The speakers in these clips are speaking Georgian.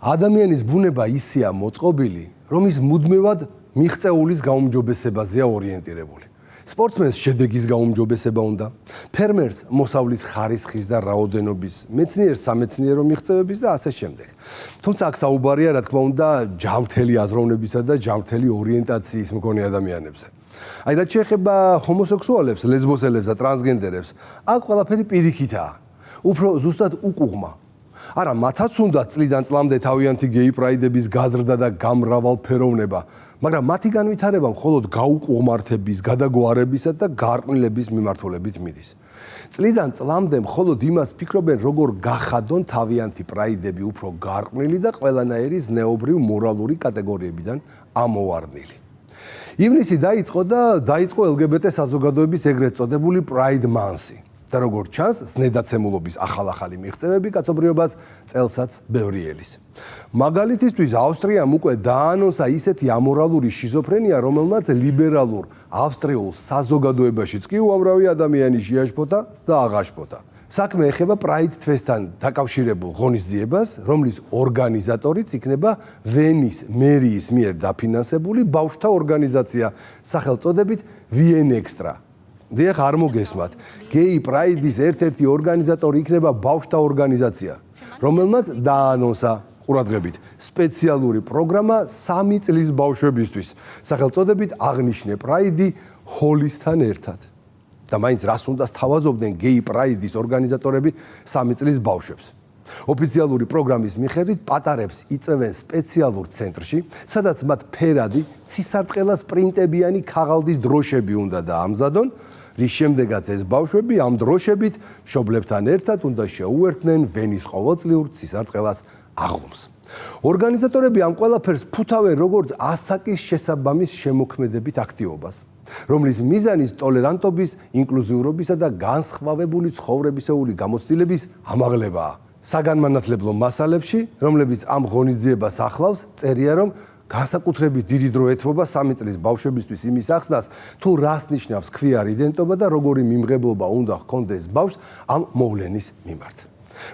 ადამიანის ბუნება ისეა მოწყობილი, რომ ის მუდმივად მიღწეულის გაუმჯობესებაზეა ორიენტირებული. სპორტსმენს შედეგის გაუმჯობესება უნდა, ფერმერს მოსავლის ხარისხის და რაოდენობის, მეცნიერს სამეცნიერო მიღწევების და ასე შემდეგ. თუმცა აქ საუბარია, რა თქმა უნდა, ჯანმრთელი აზროვნებისა და ჯანმრთელი ორიენტაციის მქონე ადამიანებზე. აი, რაც შეეხება ჰომოსექსუალებს, ლესბოსელებს და ტრანსგენდერებს, აქ ყველაფერი პირიქითაა. უფრო ზუსტად უკუღმა. არა, მათაც უნდა წლიდან წლამდე თავიანთი გეი პრაიდების გაზრდა და გამრავალფეროვნება, მაგრამ მათი განვითარება მხოლოდ გაუკუღმართების, გადაგვარებისა და გარყვნილების მიმართულებით მიდის. წლიდან წლამდე მხოლოდ იმას ფიქრობენ, როგორ გახადონ თავიანთი პრაიდები უფრო გარყვნილი და ყველანაირი ზნეობრივ მორალური კატეგორიებიდან ამოვარდნილი. ივნისი დაიწყო LGBT საზოგადოების ეგრეთ წოდებული Pride Month-ი. და როგორც ჩანს, ზნედაცემულობის ახალ-ახალი მიღწევები კაცობრიობას წელსაც ბევრი ელის. მაგალითისთვის, ავსტრიამ უკვე დაანონსა ისეთი ამორალური შიზოფრენია, რომელმაც ლიბერალურ ავსტრიულ საზოგადოებაშიც კი უამრავი ადამიანი შეაშფოთა და აღაშფოთა. საქმე ეხება Pride თვესთან დაკავშირებულ ღონისძიებას, რომლის ორგანიზატორიც იქნება ვენის მერიის მიერ დაფინანსებული ბავშვთა ორგანიზაცია სახელწოდებით VN Extra. დიახ, არ მოგესმათ. გეი პრაიდის ერთ-ერთი ორგანიზატორი იქნება ბავშვთა ორგანიზაცია, რომელმაც დაანონსა ყურადღებით სპეციალური პროგრამა 3 წლის ბავშვებისთვის, სახელწოდებით აღნიშნე პრაიდი ჰოლისთან ერთად. და მაინც რას უნდა სთავაზობდნენ გეი პრაიდის ორგანიზატორები 3 წლის ბავშვებს. ოფიციალური პროგრამის მიხედვით პატარებს იწვევენ სპეციალურ ცენტრში, სადაც მათ ფერადი, ცისარტყელას პრინტებიანი ქაღალდის დროშები უნდა დაამზადონ, რის შემდეგაც ეს ბავშვები ამ დროშებით მშობლებთან ერთად უნდა შეუერთდნენ ვენის ყოველწლიურ ცისარტყელას აღლუმს. ორგანიზატორები ამ ყველაფერს ფუთავენ როგორც ასაკის შესაბამის შემოქმედებით აქტივობას, რომლის მიზანის ტოლერანტობის, ინკლუზიურობისა და განსხვავებული ცხოვრებისეული გამოცდილების ამაღლებაა. საგანმანათლებლო მასალებში, რომლებიც ამ ღონისძიებას ახლავს, წერია, რომ განსაკუთრებით დიდი დრო ეთმობა 3 წლის ბავშვებისთვის იმის ახსნას, თუ რას ნიშნავს ქვიარ იდენტობა და როგორი მიმღებლობა უნდა ჰქონდეს ბავშვს ამ მოვლენის მიმართ.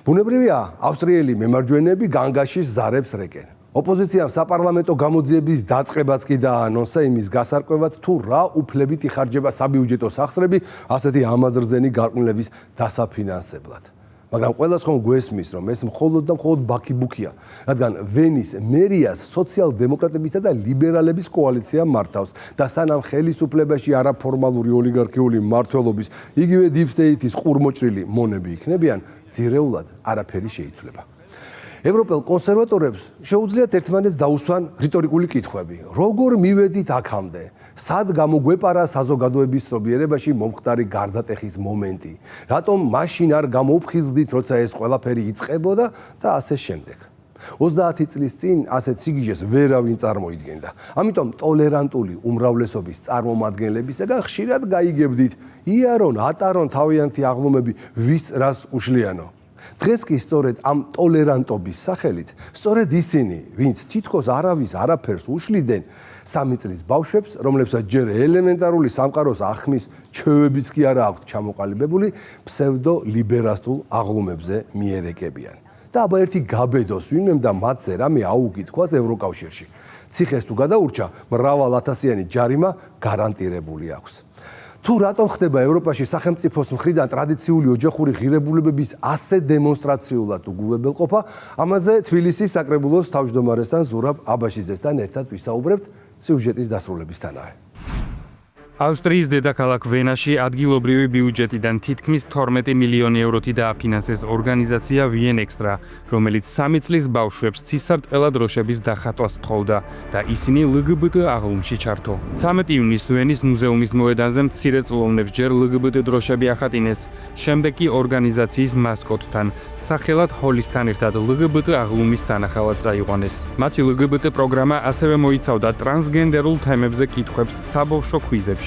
ბუნებრივია, ავსტრიელი მემარჯვენეები განგაშის ზარებს რეკენ. ოპოზიციამ საპარლამენტო გამოძიების დაწყებაც კი დაანონსა იმის გასარკვევად, თუ რა უფლებით იხარჯება საბიუჯეტო სახსრები ასეთი ამაზრზენი გარყვნილების დასაფინანსებლად. მაგრამ ყველას ხომ გვესმის, რომ ეს მხოლოდ და მხოლოდ ბაქი-ბუქია, რადგან ვენის მერიას სოციალ-დემოკრატებისა და ლიბერალების კოალიცია მართავს და სანამ ხელისუფლებაში არაფორმალური ოლიგარქიული მმართველობის, იგივე deep state-ის ყურმოჭრილი მონები იქნებიან, ძირეულად არაფერი შეიცვლება. ევროპელ კონსერვატორებს შეუძლიათ ერთმანეთს დაუსვან რიტორიკული კითხვები. როგორ მივედით აქამდე? სად გამოგვეპარა საზოგადოების ცნობიერებაში მომხდარი გარდატეხის მომენტი? რატომ მაშინ არ გამოვხიზდით, როცა ეს ყველაფერი იწყებოდა და ასე შემდეგ. 30 წლის წინ ასეთ სიგიჟეს ვერავინ წარმოიდგენდა. ამიტომ ტოლერანტული უმრავლესობის წარმომადგენლებისგან ხშირად გაიგებდით, იარონ, ატარონ თავიანთი აღლუმები ვის რას უშლიანო. დღეს კი სწორედ ამ ტოლერანტობის სახელით, სწორედ ისინი, ვინც თითქოს არავის არაფერს უშლიდნენ, 3 წლის ბავშვებს, რომლებსაც ჯერ ელემენტარული სამყაროს ახმის ჩვევებიც კი არა აქვთ ჩამოყალიბებული, ფსევდო-ლიბერასტულ აღლუმებზე მიერეკებიან. და აბა ერთი გაბედოს ვინმემ და მათზე რამე აუკითხვას ევროკავშირში. ციხეს თუ გადაურჩა, მრავალ ათასიანი ჯარიმა გარანტირებული აქვს. თუ რატომ ხდება ევროპაში სახელმწიფოს მხრიდან ტრადიციული ოჯახური ღირებულებების ასე დემონსტრაციულად უგულებელყოფა, ამაზე თბილისის საკრებულოს თავმჯდომარესთან ზურაბ აბაშიძესთან ერთად ვისაუბრებთ სიუჟეტის დასრულებისთანავე. ავსტრიის დედაქალაქ ვენაში ადგილობრივი ბიუჯეტიდან თითქმის 12 მილიონი ევროთი დააფინანსეს ორგანიზაცია VN Extra, რომელიც 3 წლის ბავშვებს ცისარტყელა დროშების დახატვას თხოვდა და ისინი LGBT აღლუმში ჩართო. 13 ივნისს ვენის მუზეუმის მოედანზე მცირეწლოვნებს ჯერ LGBT დროშები ახატინეს, შემდეგ კი ორგანიზაციის მასკოტთან, სახელად ჰოლისთან ერთად LGBT აღლუმის სანახავად წაიყვანეს. მათი LGBT პროგრამა ასევე მოიცავდა ტრანსგენდერულ თემებზე კითხვებს საბავშვო კვიზებში.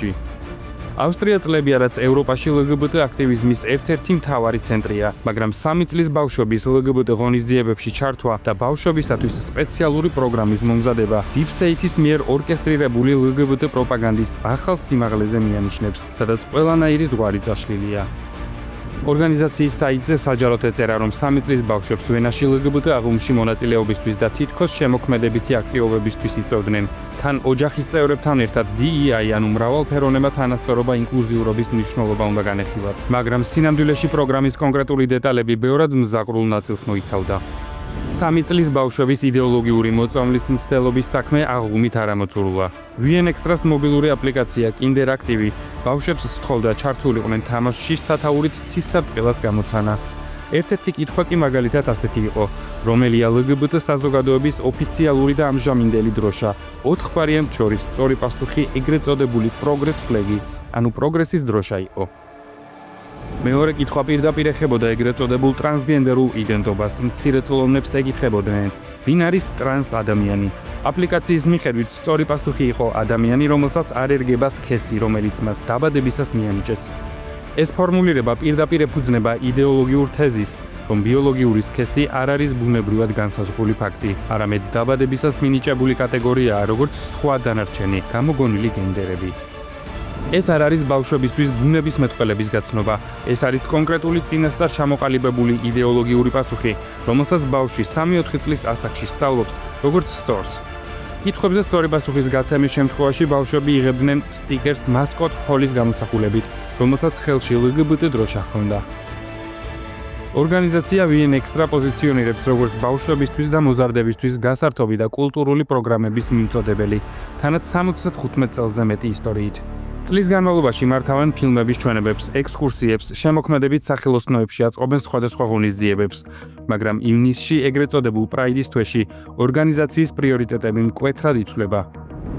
ავსტრია წლებია, რაც ევროპაში LGBT აქტივიზმის ერთ-ერთი მთავარი ცენტრია, მაგრამ 3 წლის ბავშვების LGBT ღონისძიებებში ჩართვა და ბავშვებისათვის სპეციალური პროგრამის მომზადება deep state-ის მიერ ორკესტრირებული LGBT პროპაგანდის ახალ სიმაღლეზე მიანიშნებს, სადაც ყველანაირი ზღვარი წაშლილია. ორგანიზაციის საიტზე საჯაროდ ეწერა, რომ 3 წლის ბავშვებს ვენაში LGBT აღლუმში მონაწილეობისთვის და თითქოს შემოქმედებითი აქტივობებისთვის იწვევდნენ. თან ოჯახის წევრებთან ერთად DEI, ანუ მრავალფეროვნება, თანასწორობა, ინკლუზიურობის მნიშვნელობა უნდა განეხილათ. მაგრამ სინამდვილეში პროგრამის კონკრეტული დეტალები ბევრად მზაკრულ ნაწილს მოიცავდა. 3 წლის ბავშვების იდეოლოგიური მოწამვლის მცდელობის საქმე აღლუმით არ ამოწურულა. VN Extra-ს მობილური აპლიკაცია Kinder Active ბავშვებს სთხოვდა ჩართულიყვნენ თამაშში სათაურით ცისარტყელას გამოცანა. ერთ-ერთი კითხვა კი მაგალითად ასეთი იყო, რომელია LGBT საზოგადოების ოფიციალური და ამჟამინდელი დროშა. 4 ვარიანტს შორის სწორი პასუხი ეგრეთ წოდებული Progress Flag, ანუ პროგრესის დროშა იყო. მეორე კითხვა პირდაპირ ეხებოდა ეგრეთ წოდებულ ტრანსგენდერულ იდენტობას. მცირეწლოვნებს ეკითხებოდნენ, ვინ არის ტრანს ადამიანი. აპლიკაციის მიხედვით სწორი პასუხი იყო ადამიანი, რომელსაც არ ერგება სქესი, რომელიც მას დაბადებისას მიანიჭეს. ეს ფორმულირება პირდაპირ ეფუძნება იდეოლოგიურ თეზისს, რომ ბიოლოგიური სქესი არ არის ბუნებრივად განსაზღვრული ფაქტი, არამედ დაბადებისას მინიჭებული კატეგორიაა, როგორც სხვა დანარჩენი გამოგონილი გენდერები. ეს არ არის ბავშვებისთვის ბუნებისმეტყველების გაცნობა, ეს არის კონკრეტული წინასწარ ჩამოყალიბებული იდეოლოგიური პასუხი, რომელსაც ბავშვი 3-4 წლის ასაკში სწავლობს, როგორც სწორს. კითხვებზე სწორი პასუხის გაცემის შემთხვევაში ბავშვები იღებდნენ სტიკერს მასკოტ ჰოლის გამოსახულებით, რომელსაც ხელში LGBT დროშა ჰქონდა. ორგანიზაცია VN Extra პოზიციონირებს როგორც ბავშვებისთვის და მოზარდებისთვის გასართობი და კულტურული პროგრამების მიმწოდებელი, თანაც 75 წელზე მეტი ისტორიით. წლის განმავლობაში მართავენ ფილმების ჩვენებებს, ექსკურსიებს, შემოქმედებით სახელოსნოებში აწყობენ სხვადასხვა ღონისძიებებს, მაგრამ ივნისში ეგრეთ წოდებულ პრაიდის თვეში ორგანიზაციის პრიორიტეტები მკვეთრად იცვლება.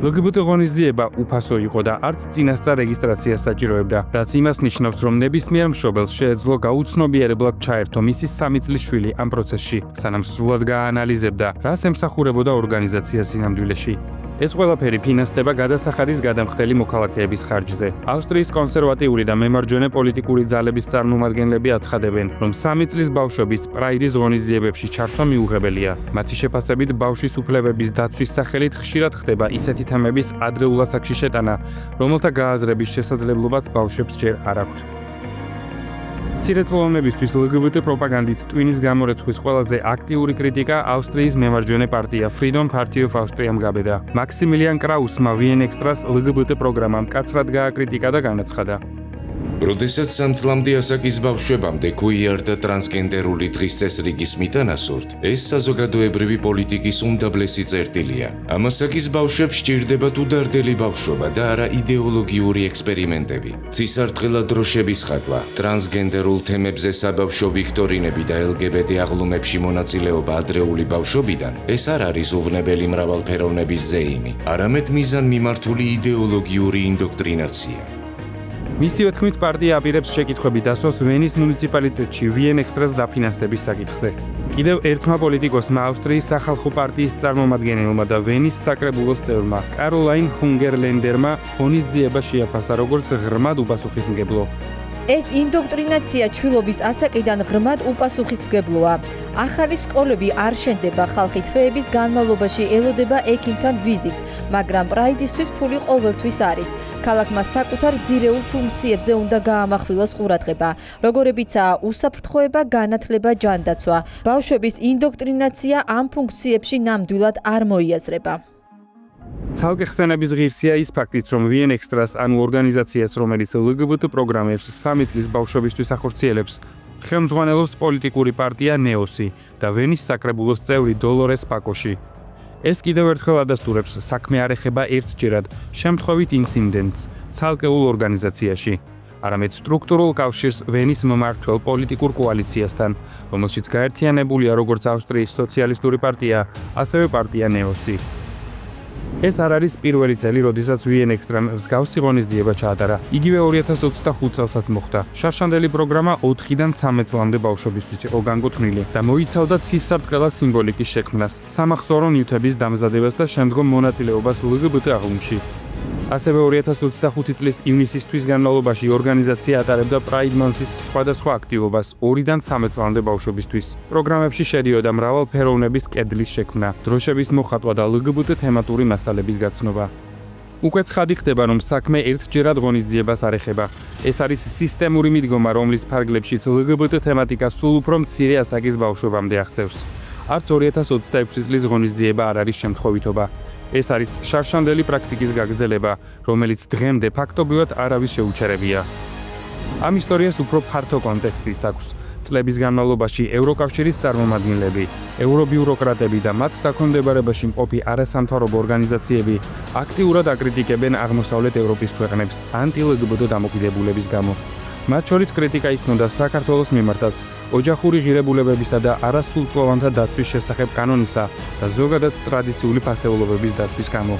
LGBT ღონისძიება უფასო იყო და არც წინასწარ რეგისტრაციას საჭიროებდა, რაც იმას ნიშნავს, რომ ნებისმიერ მშობელს შეეძლო გაუცნობიერებლად ჩაერთო მისი 3 წლის შვილი ამ პროცესში, სანამ სრულად გააანალიზებდა, რას ემსახურებოდა ორგანიზაცია სინამდვილეში. ეს ყველაფერი ფინანსდება გადასახადის გადამხდელი მოქალაქეების ხარჯზე. ავსტრიის კონსერვატიული და მემარჯვენე პოლიტიკური ძალების წარმომადგენლები აცხადებენ, რომ 3 წლის ბავშვების პრაიდის ღონისძიებებში ჩართვა მიუღებელია. მათი შეფასებით ბავშვის უფლებების დაცვის სახელით ხშირად ხდება ისეთი თემების ადრეულ ასაკში შეტანა, რომელთა გააზრების შესაძლებლობაც ბავშვებს ჯერ არ აქვთ. მცირეწლოვნებისთვის LGBT პროპაგანდით ტვინის გამორეცხვის ყველაზე აქტიური კრიტიკა ავსტრიის მემარჯვენე პარტია Freedom Party of Austria-მ გაბედა. მაქსიმილიან კრაუსმა VN Extra-ს LGBT პროგრამა მკაცრად გააკრიტიკა და განაცხადა. როდესაც 3 წლამდე ასაკის ბავშვებამდე queer და ტრანსგენდერული დღის წესრიგის მიტანასურთ, ეს საზოგადოებრივი პოლიტიკის უმდაბლესი წერტილია. ამ ასაკის ბავშვებს სჭირდებათ უდარდელი ბავშვობა და არა იდეოლოგიური ექსპერიმენტები. ცისარტყელა დროშების ხატვა, ტრანსგენდერულ თემებზე საბავშვო ვიქტორინები და LGBT აღლუმებში მონაწილეობა ადრეული ბავშვობიდან, ეს არ არის უვნებელი მრავალფეროვნების ზეიმი, არამედ მიზანმიმართული იდეოლოგიური ინდოქტრინაცია. მისივე თქმით პარტია აპირებს შეკითხვები დასვას ვენის მუნიციპალიტეტში VN Extra-ს დაფინანსების საკითხზე. კიდევ ერთმა პოლიტიკოსმა ავსტრიის სახალხო პარტიის წარმომადგენელმა და ვენის საკრებულოს წევრმა კაროლაინ ჰუნგერლენდერმა ღონისძიება შეაფასა როგორც ღრმად უპასუხისმგებლო. ეს ინდოქტრინაცია ჩვილობის ასაკიდან ღრმად უპასუხისმგებლოა. ახალი სკოლები არ შენდება, ხალხი თვეების განმავლობაში ელოდება ექიმთან ვიზიტს, მაგრამ პრაიდისთვის ფული ყოველთვის არის. ქალაქმა საკუთარ ძირეულ ფუნქციებზე უნდა გაამახვილოს ყურადღება, როგორებიცაა უსაფრთხოება, განათლება, ჯანდაცვა. ბავშვების ინდოქტრინაცია ამ ფუნქციებში ნამდვილად არ მოიაზრება. ცალკე ხსენების ღირსია ის ფაქტიც, რომ VN Extra-ს, ანუ ორგანიზაციას, რომელიც LGBT პროგრამებს 3 წლის ბავშვებისთვის ახორციელებს, ხელმძღვანელობს პოლიტიკური პარტია NEOS-ი და ვენის საკრებულოს წევრი დოლორეს პაკოში. ეს კიდევ ერთხელ ადასტურებს, საქმე არ ეხება ერთჯერად შემთხვევით ინციდენტს ცალკეულ ორგანიზაციაში, არამედ სტრუქტურულ კავშირს ვენის მმართველ პოლიტიკურ კოალიციასთან, რომელშიც გაერთიანებულია როგორც ავსტრიის სოციალისტური პარტია, ასევე პარტია NEOS-ი. ეს არ არის პირველი წელი, როდესაც VN Extra-მ მსგავსი ღონისძიება ჩაატარა. იგივე 2025 წელსაც მოხდა. შარშანდელი პროგრამა 4-დან 13 წლამდე ბავშვებისთვის იყო განკუთვნილი და მოიცავდა ცისარტყელას სიმბოლიკის შექმნას, სამახსოვრო ნივთების დამზადებას და შემდგომ მონაწილეობას LGBT აღლუმში. ასევე 2025 წლის ივნისისთვის განმავლობაში ორგანიზაცია ატარებდა Pride Month-ის სხვადასხვა აქტივობას 2-დან 13 წლამდე ბავშვებისთვის. პროგრამებში შედიოდა მრავალფეროვნების კედლის შექმნა, დროშების მოხატვა და LGBT თემატური მასალების გაცნობა. უკვე ცხადი ხდება, რომ საქმე ერთჯერად ღონისძიებას არ ეხება. ეს არის სისტემური მიდგომა, რომლის ფარგლებშიც LGBT თემატიკა სულ უფრო მცირე ასაკის ბავშვებამდე აღწევს. არც 2026 წლის ღონისძიება არ არის შემთხვევითობა. ეს არის შარშანდელი პრაქტიკის გაგრძელება, რომელიც დღემდე ფაქტობრივად არავის შეუჩერებია. ამ ისტორიას უფრო ფართო კონტექსტიც აქვს. წლების განმავლობაში ევროკავშირის წარმომადგენლები, ევრობიუროკრატები და მათ დაქვემდებარებაში მყოფი არასამთავრობო ორგანიზაციები აქტიურად აკრიტიკებენ აღმოსავლეთ ევროპის ქვეყნებს ანტი-LGBT დამოკიდებულების გამო. მათ შორის კრიტიკა ისმოდა საქართველოს მიმართაც, ოჯახური ღირებულებებისა და არასრულწლოვანთა დაცვის შესახებ კანონისა და ზოგადად ტრადიციული ფასეულობების დაცვის გამო.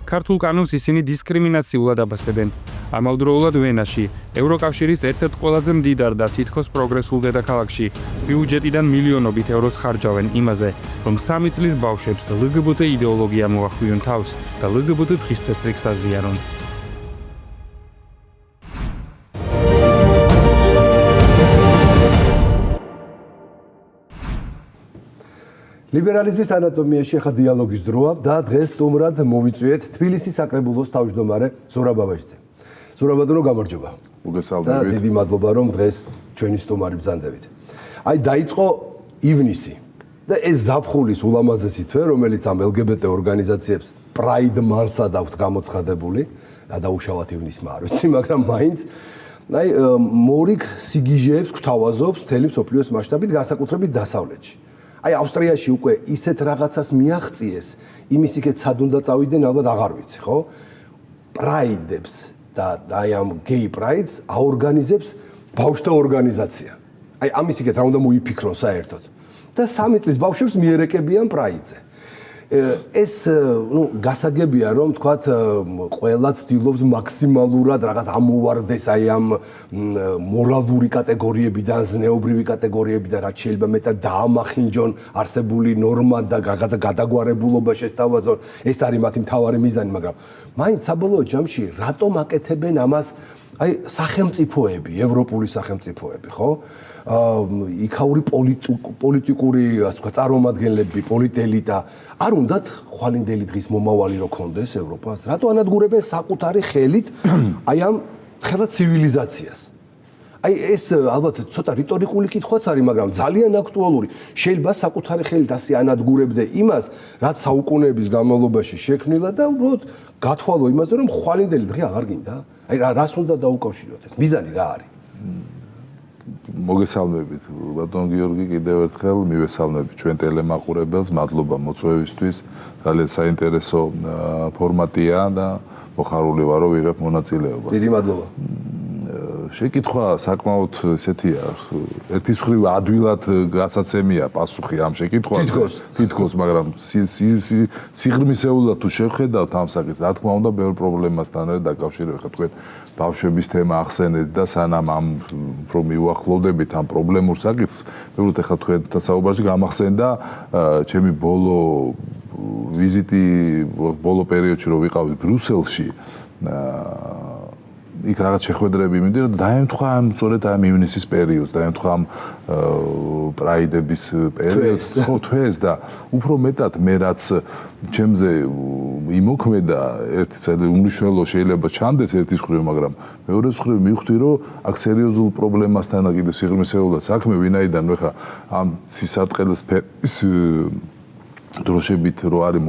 ქართულ კანონს ისინი დისკრიმინაციულად აბასებენ. ამავდროულად ვენაში, ევროკავშირის ერთ-ერთ ყველაზე მდიდარ და თითქოს პროგრესულ დედაქალაქში, ბიუჯეტიდან მილიონობით ევროს ხარჯავენ იმაზე, რომ 3 წლის ბავშვებს LGBT იდეოლოგია მოახვიონ თავს და LGBT დღის წესრიგს აზიარონ. ლიბერალიზმის ანატომიაში ახლა დიალოგის დროა და დღეს სტუმრად მოვიწვიეთ თბილისის საკრებულოს თავმჯდომარე ზურაბ ბაბაშვილი. ზურაბ ბატონო, გამარჯობა. მოგესალმებით. და დიდი მადლობა, რომ დღეს ჩვენი სტუმარი ბრძანდებით. აი დაიწყო ივნისი და ეს ზაფხულის ულამაზესი თვე, რომელიც ამ LGBT ორგანიზაციებს Pride Month-ად აქვს გამოცხადებული, გადაუშავათ ივნისმა, არ ვიცი, მაგრამ მაინც აი მორიგ სიგიჟეებს გვთავაზობს მთელი მსოფლიოს მასშტაბით, განსაკუთრებით დასავლეთში. აი ავსტრიაში უკვე ისეთ რაღაცას მიაღწიეს, იმის იქეთ სად უნდა წავიდნენ, ალბათ აღარ ვიცი, ხო? პრაიდებს და აი ამ გეი პრაიდს აორგანიზებს ბავშვთა ორგანიზაცია. აი ამის იქეთ რა უნდა მოიფიქრონ საერთოდ. და 3 წლის ბავშვებს მიერეკებიან პრაიდზე. ეს გასაგებია, რომ თქვათ ყველა ცდილობს მაქსიმალურად რაღაც ამოვარდეს აი ამ მორალური კატეგორიებიდან, ზნეობრივი კატეგორიებიდან, რაც შეიძლება მეტად დაამახინჯონ არსებული ნორმა და რაღაცა გადაგვარებულობა შესთავაზონ. ეს არის მათი მთავარი მიზანი, მაგრამ მაინც საბოლოო ჯამში რატომ აკეთებენ ამას აი სახელმწიფოები, ევროპული სახელმწიფოები, ხო? იქაური პოლიტიკური, ასე ვთქვათ, წარმომადგენლები, პოლიტელიტა არ უნდათ ხვალინდელი დღის მომავალი რო კონდეს ევროპას? რატო ანადგურებენ საკუთარი ხელით აი ამ ხელა ცივილიზაციას? აი ეს ალბათ ცოტა რიტორიკული კითხვაც არის, მაგრამ ძალიან აქტუალური. შეიძლება საკუთარი ხელით ასე ანადგურებდე იმას, რაც საუკუნეების განმავლობაში შექმნილა და უბრალოდ გათვალო იმაზე, რომ ხვალინდელი დღე აღარ გინდა? აი რას უნდა დაუკავშიროთ ეს? მიზანი რა არის? მოგესალმებით ბატონ გიორგი, კიდევ ერთხელ მივესალმები ჩვენ ტელემაყურებელს, მადლობა მოწვევისთვის. ძალიან საინტერესო ფორმატია და მოხარული ვარ, რომ ვიღებ მონაწილეობას. დიდი მადლობა. შეკითხვა საკმაოდ ესეთია, ერთის მხრივ ადვილად გასაცემია პასუხი ამ შეკითხვაზე. თითქოს, მაგრამ სიღრმისეულად თუ შევხედავთ ამ საკითხს, რა თქმა უნდა, ბევრ პრობლემასთან არის დაკავშირებული. ხა თქვენ ბავშვების თემა ახსენეთ და სანამ ამ უფრო მიუახლოვდებით ამ პრობლემურ საკითხს, მეუბნეთ ახლა თქვენთან საუბარში გამახსენდა ჩემი ბოლო ვიზიტი, ბოლო პერიოდში რო ვიყავით ბრიუსელში. იქ რაღაც შეხვედრები მიმდინარეობდა და დაემთხვა სწორედ ამ ივნისის პერიოდს, დაემთხვა ამ პრაიდების პერიოდს, ხო, თვეს და უფრო მეტად მე რაც ჩემზე იმოქმედა ერთი ძალიან უმნიშვნელო შეიძლება ჩანდეს ერთის მხრივ, მაგრამ მეორეს მხრივ მივხვდი, რომ აქ სერიოზულ პრობლემასთანა კიდე სიღრმისეულად საქმე, ვინაიდან ნუ ხა ამ სისარტყელის დროშებით რო არის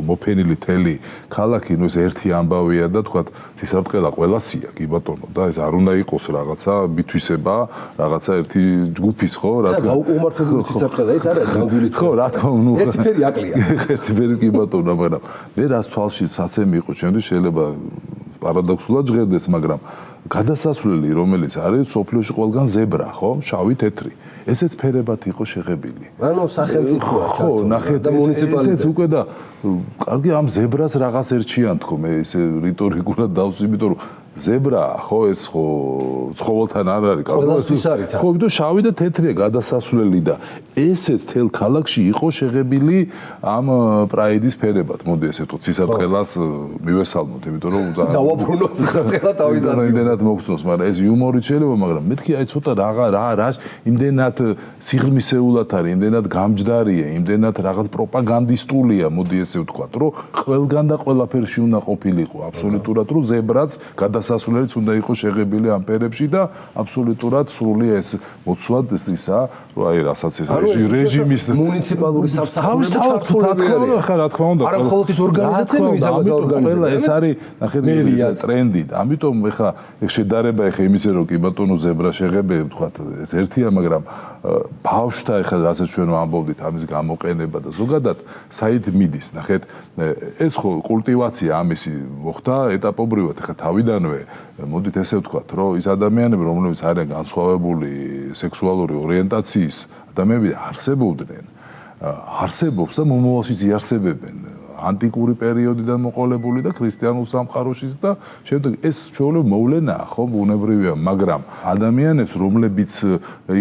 მოფენილი თელი ქალაქი, ნუ ეს ერთი ამბავია და თქვა სისარტყელა ყველასია, კი ბატონო, და ეს არ უნდა იყოს რაღაცა მითვისება, რაღაცა ერთი ჯგუფის, ხო, რა თქმა უნდა. გაუკმართებული სისარტყელა ეს არის ნამდვილი. ხო, რა თქმა უნდა. ერთი ფერი აკლია. ერთი ფერი კი ბატონო, მაგრამ მე რაც თვალში საცემი იყო ჩემთვის, შეიძლება პარადოქსულად ჟღერდეს, მაგრამ გადასასვლელი, რომელიც არის სოფლიოში ყველგან ზებრა, ხო, შავი თეთრი. ესეც ფერებად იყო შეღებილი. ანუ სახელმწიფოა ხო, ნახეთ და მუნიციპალიტეტს უკვე და კარგი ამ ზებრას რაღაც ერჩიან თქო, მე ესე რიტორიკულად დავსვი, იმიტომ რომ ზებრა ხო ეს ხო ცხოველთან არ არის ყველასთვის არის ხო იმიტომ შავი და თეთრია გადასასვლელი და ესეც თელ ქალაქში იყო შეღებილი ამ პრაიდის ფერებად მოდი ესე ვთქვათ სისარტყელას მივესალმოთ იმიტომ რომ დავაბრუნოთ სისარტყელა თავის ადგილზე იმდენად მოგწონს მაგრამ ეს იუმორით შეიძლება მაგრამ მეთქი აი ცოტა რა იმდენად სიღრმისეულად არის იმდენად გამჯდარია იმდენად რაღაც პროპაგანდისტულია მოდი ესე ვთქვათ რომ ყველგან და ყველაფერში უნდა ყოფილიყო აბსოლუტურად რომ ზებრაც გადასასვლელიც უნდა იყოს შეღებილი ამ ფერებში და აბსოლუტურად სრული ეს მოცვა ისა რომ აი რასაც ეს რეჟიმის მუნიციპალური სამსახურები ჩართულები არიან ხა რა თქმა უნდა არა მხოლოდ ის ორგანიზაციები ვიზამაზე ორგანიზება ეს არის ნახეთ ტრენდი ამიტომ ეხა შედარება ეხა იმისე რომ კი ბატონო ზებრა შეღებები ვთქვათ ეს ერთია მაგრამ ბავშვთა ეხლა რასაც ჩვენ ვამბობდით ამის გამოყენება და ზოგადად საით მიდის ნახეთ ეს ხო კულტივაცია ამისი მოხდა ეტაპობრივად ეხლა თავიდანვე მოდით ესე ვთქვათ რომ ის ადამიანები რომლებიც არიან განსხვავებული სექსუალური ორიენტაციის ადამიანები არსებობს და მომავალშიც იარსებებენ ანტიკური პერიოდიდან მოყოლებული და ქრისტიანულ სამყაროშიც და შემდეგ ეს ჩვეულებრივ მოვლენაა ხო ბუნებრივია მაგრამ ადამიანებს რომლებიც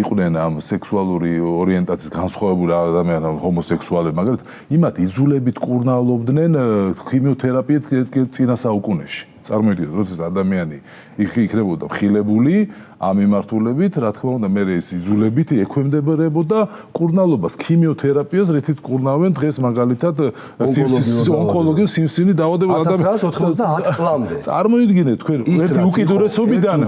იყვნენ ამ სექსუალური ორიენტაციის განსხვავებული ადამიანები ჰომოსექსუალები მაგრამ იმათ იძულებით კურნალობდნენ ქიმიოთერაპიით წინა საუკუნეში წარმოიდგინეთ როცა ადამიანი იქნებოდა ხილებული ამ მიმართულებით რა თქმა უნდა მე ეს იძულებით ექვემდებარებოდა კურნალობას ქიმიოთერაპიას რითიც კურნავენ დღეს მაგალითად ონკოლოგიის სიმსივნის დაავადებულ ადამიანს 1990 წლამდე წარმოიდგინეთ თქვენ უკიდურესობიდან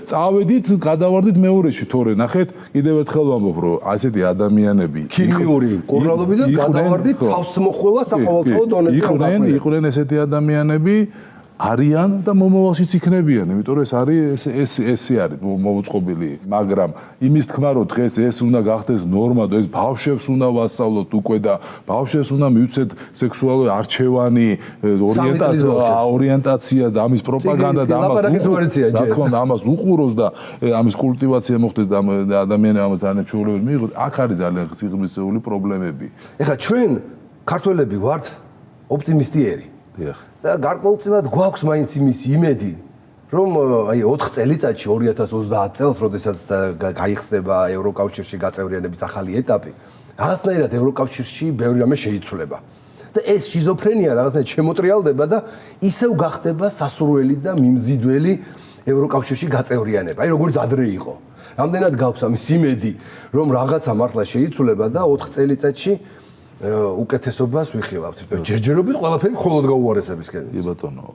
წავედით გადავარდით მეორეში თორე ნახეთ კიდევ ერთხელ ვამბობ რომ ასეთი ადამიანები ქიმიური კურნალობიდან გადავარდით თავსმოხვევა საყოველთაო დონეზე იყვნენ ესეთი ადამიანები არიან და მომავალშიც იქნებიან, იმიტომ რომ ეს არის ესე არის მოუწყობილი, მაგრამ იმის თქმა რომ დღეს ეს უნდა გახდეს ნორმა და ეს ბავშვებს უნდა ვასწავლოთ უკვე და ბავშვებს უნდა მივცეთ სექსუალური არჩევანი, ორიენტაცია და ამის პროპაგანდა და ამას უყუროს და ამის კულტივაცია მოხდეს და ადამიანები ამას ძალიან ჩვეულებრივ მიიღოთ, აქ არის ძალიან სიღრმისეული პრობლემები. ეხლა ჩვენ ქართველები ვართ ოპტიმისტიერი. და გარკვეულწილად გვაქვს მაინც იმის იმედი, რომ აი 4 წელიწადში 2030 წელს, როდესაც გაიხსნება ევროკავშირში გაწევრიანების ახალი ეტაპი, რაღაცნაირად ევროკავშირში ბევრი რამე შეიცვლება. და ეს შიზოფრენია რაღაცნაირად შემოტრიალდება და ისევ გახდება სასურველი და მიმზიდველი ევროკავშირში გაწევრიანება. აი როგორც ადრე იყო. რამდენად გაქვს ამის იმედი, რომ რაღაცა მართლა შეიცვლება და 4 წელიწადში უკეთესობას ვიხილავთ. ჯერჯერობით ყველაფერი მხოლოდ გაუარესებისკენ. კი ბატონო,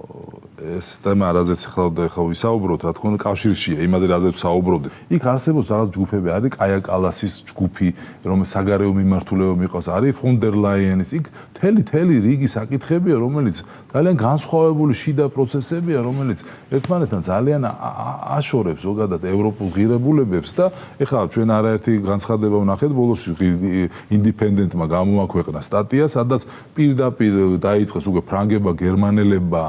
ეს თემა რაზეც ახლა ვისაუბროთ, რა თქმა უნდა, კავშირშია იმაზე რაზეც ვსაუბრობდით. იქ არსებობს რაღაც ჯგუფები, არის კაია კალასის ჯგუფი, რომელიც საგარეო მიმართულება მიყვავს, არის ფონ დერ ლაიენის, იქ მთელი რიგი საკითხებია, რომელიც ძალიან განსხვავებული შიდა პროცესებია, რომელიც ერთმანეთთან ძალიან აშორებს ზოგადად ევროპულ ღირებულებებს და ეხლა ჩვენ არაერთი განცხადება ვნახეთ ბოლოს ინდიპენდენტმა გამოაქვეყნა სტატია, სადაც პირდაპირ დაიწყეს უკვე ფრანგებმა, გერმანელებმა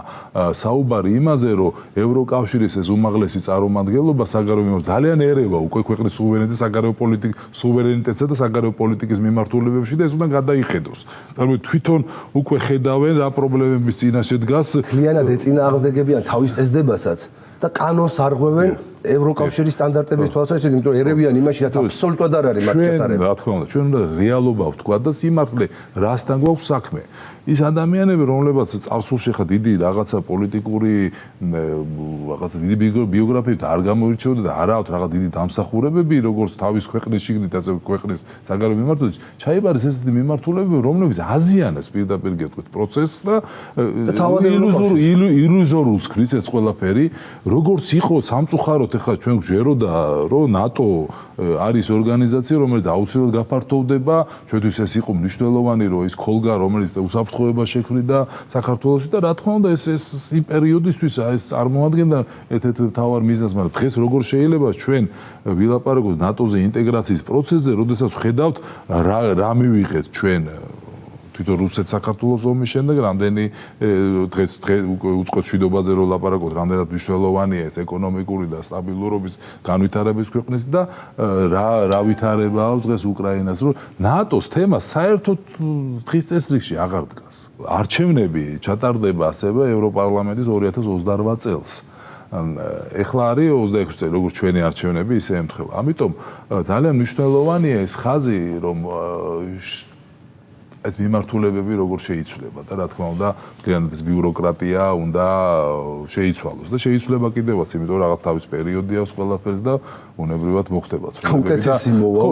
საუბარი იმაზე, რომ ევროკავშირის ეს უმაღლესი წარმომადგენლობა საგარეო მიმართულებით ძალიან ერევა უკვე ქვეყნის სუვერენიტეტსა და საგარეო პოლიტიკის მიმართულებებში და ეს უნდა გადაიხედოს. თუმცა თვითონ უკვე ხედავენ რა პრობლემების წინაშე დგას. კლიანად ეწინააღმდეგებიან თავის წესდებასაც და კანონს არღვევენ ევროკავშირის სტანდარტების თვალსაზრისით, იმიტომ რომ ერევიან იმაში, რაც აბსოლუტურად არ არის მათ შესაძლებელი. რა თქმა უნდა, ჩვენ უნდა რეალობა ვთქვათ და სიმართლე რასთან გვაქვს საქმე. ის ადამიანები, რომლებსაც წარსულში ხა დიდი რაღაცა პოლიტიკური რაღაცა დიდი ბიოგრაფიით არ გამოირჩეოდა და არა აქვს რაღაც დიდი დამსახურებები, როგორც თავის ქვეყნის შიგნით, ასე ქვეყნის საგარეო მიმართულებაში, ჩაიბარეს ესეთი მიმართულებები, რომლებიც აზიანებს პირდაპირ გეტყვით პროცესს და ილუზორულს ქრის ეს ყველაფერი, როგორც იყო სამწუხაროდ ეხლა ჩვენ გვჟეროდა, რომ ნატო არის ორგანიზაცია, რომელიც აუცილებლად გაფართოვდება, ჩვენთვის ეს იყო მნიშვნელოვანი, რომ ის ქოლგა, რომელიც უსაფრთხოება შექმნიდა საქართველოში და რა თქმა უნდა ეს იმ პერიოდისთვის ეს წარმოადგენდა ერთ-ერთ მთავარ მიზანს, მაგრამ დღეს როგორ შეიძლება ჩვენ ვილაპარაკოთ ნატოზე ინტეგრაციის პროცესზე, როდესაც ვხედავთ რა მივიღეთ ჩვენ თვითონ რუსეთ-საქართველოს ომის შემდეგ რამდენი დღეს უწყოთ მშვიდობაზე რო ლაპარაკობთ, რამდენად მნიშვნელოვანია ეს ეკონომიკური და სტაბილურობის განვითარების ქვეყნის და რა ვითარება აქვს დღეს უკრაინას, რომ ნატოს თემა საერთოდ დღის წესრიგში აღარ დგას. არჩევნები ჩატარდება ასევე ევროპარლამენტის 2028 წელს. ეხლა არის 26 წელი, როგორც ჩვენი არჩევნები, ისე ემთხვევა. ამიტომ ძალიან მნიშვნელოვანია ეს ხაზი, რომ ეს მიმართულებები როგორ შეიცვლება და რა თქმა უნდა, მთლიანად ეს ბიუროკრატია უნდა შეიცვალოს და შეიცვლება კიდევაც, იმიტომ რომ რაღაც თავის პერიოდი აქვს ყველაფერს და უნებრივად მოხდება უკეთესი მოვა. ხო,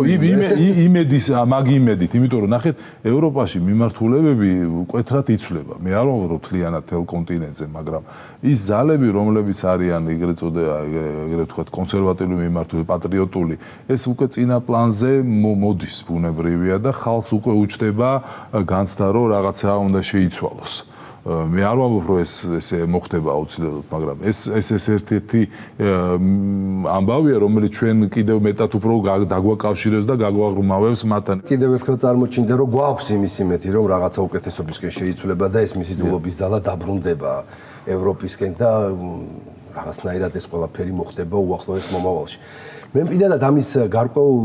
იმედის, მაგი იმედით, იმიტომ რომ ნახეთ, ევროპაში მიმართულებები მკვეთრად იცვლება. მე არ ვამბობ რომ მთლიანად თელ კონტინენტზე, მაგრამ ის ძალები, რომლებიც არიან ეგრეთ ვთქვათ, კონსერვატიული მიმართულებით, პატრიოტული, ეს უკვე წინა პლანზე მოდის, ბუნებრივია და ხალხს უკვე უჩნდება განცდა, რომ რაღაცა უნდა შეიცვალოს. მე არ ვამბობ, რომ ესე მოხდება აუცილებლად, მაგრამ ეს ერთ-ერთი ამბავია, რომელიც ჩვენ კიდევ მეტად უფრო დაგვაკავშირებს და გაგვაღრმავებს მათთან. კიდევ ერთხელ წარმოჩინდა, რომ გვაქვს იმის იმედი, რომ რაღაცა უკეთესობისკენ შეიცვლება და ეს მისი ძულობის ძალა დაბრუნდება ევროპისკენ და რაღაცნაირად ეს ყველაფერი მოხდება უახლოეს მომავალში. მე მპირდადად ამის გარკვეულ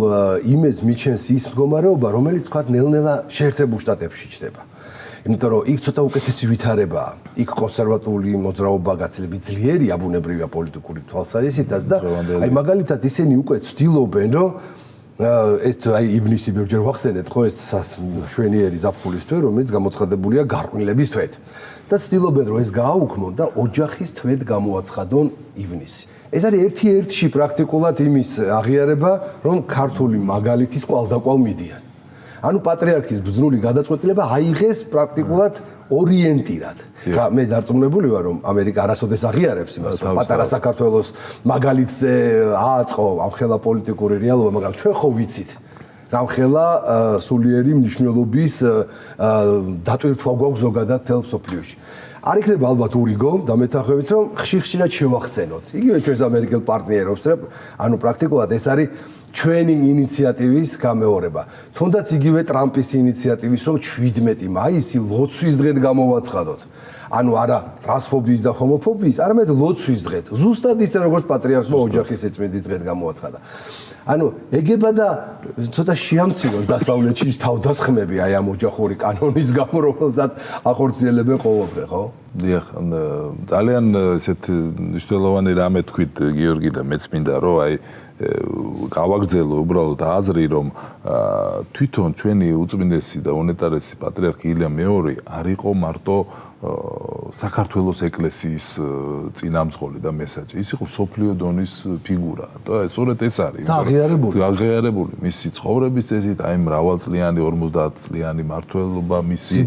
იმედს მიჩენს ის მდგომარეობა, რომელიც თქვა ნელ-ნელა შეერთებულ შტატებში ჩნდება. იმიტომ რომ იქ ცოტა უკეთესი ვითარებაა. იქ კონსერვატული მოძრაობა გაცილებით ძლიერია ბუნებრივია პოლიტიკური თვალსაზრისითაც და აი მაგალითად ისინი უკვე ცდილობენ, რომ ეს აი ივნისი ბევრჯერ ვახსენეთ, ხო ეს შვენიერი ზაფხულის თვე, რომელიც გამოცხადებულია გარყვნილების თვედ. და ცდილობენ, რომ ეს გააუქმონ და ოჯახის თვედ გამოაცხადონ ივნისი. ეს არის ერთი-ერთში პრაქტიკულად იმის აღიარება, რომ ქართული მაგალითის კვალდაკვალ მიდიან. ანუ პატრიარქის ბრძნული გადაწყვეტილება აიღეს პრაქტიკულად ორიენტირად. მე დარწმუნებული ვარ, რომ ამერიკა არასოდეს აღიარებს იმას, რომ პატარა საქართველოს მაგალითზე ააწყო ამხელა პოლიტიკური რეალობა, მაგრამ ჩვენ ხო ვიცით, რამხელა სულიერი მნიშვნელობის დატვირთვა გვაქვს ზოგადად თელ მსოფლიოში. არ იქნება ალბათ ურიგო და მეთანხმებით, რომ ხშირ-ხშირად შევახსენოთ. იგივე ჩვენს ამერიკელ პარტნიორებს, ანუ პრაქტიკულად ეს არის ჩვენი ინიციატივის გამეორება. თუნდაც იგივე ტრამპის ინიციატივის, რომ 17 მაისი ლოცვის დღედ გამოვაცხადოთ. ანუ არა ტრანსფობიის და ჰომოფობიის, არამედ ლოცვის დღედ. ზუსტად ისე როგორც პატრიარქმა ოჯახის ეწმენდის დღედ გამოაცხადა. ანუ ეგება და ცოტა შეამცირონ დასავლეთში თავდასხმები აი ამ ოჯახური კანონის გამო, რომელსაც ახორციელებენ ყოველდღე, ხო? დიახ, ძალიან ესეთ მნიშვნელოვანი რამე თქვით გიორგი და მეც მინდა რომ აი გავაგრძელო უბრალოდ აზრი, რომ თვითონ ჩვენი უწმინდესი და უნეტარესი პატრიარქი ილია მეორე არ იყო მარტო საქართველოს ეკლესიის წინამძღოლი და მესაჯი. ის იყო სოფლიო დონის ფიგურა. და სწორედ ეს არის. აღიარებული მისი ცხოვრების წესით, აი მრავალწლიანი 50 წლიანი მმართველობა, მისი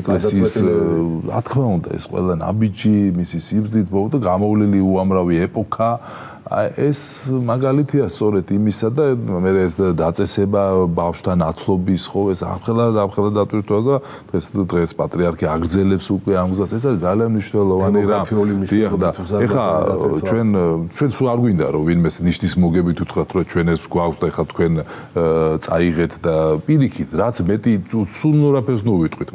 ეკლესიის, რა თქმა უნდა, ეს ყველა ნაბიჯი, მისი სიბრძნით და გამოვლილი უამრავი ეპოქა. ეს მაგალითია სწორედ იმისა და მე ეს დაწესება ბავშვთან ათლობის ხო ეს ამხელა დატვირთვა და დღეს პატრიარქი აგრძელებს უკვე ამ გზას. ეს არის ძალიან მნიშვნელოვანი რამ. ეხლა ჩვენ სულ არ გვინდა რომ ვინმეს ნიშნის მოგებით უთხრათ რომ ჩვენ ეს გვაქვს და ეხლა თქვენ წაიღეთ და პირიქით რაც მეტი სულ ნორაფერს ნოვიტყვით.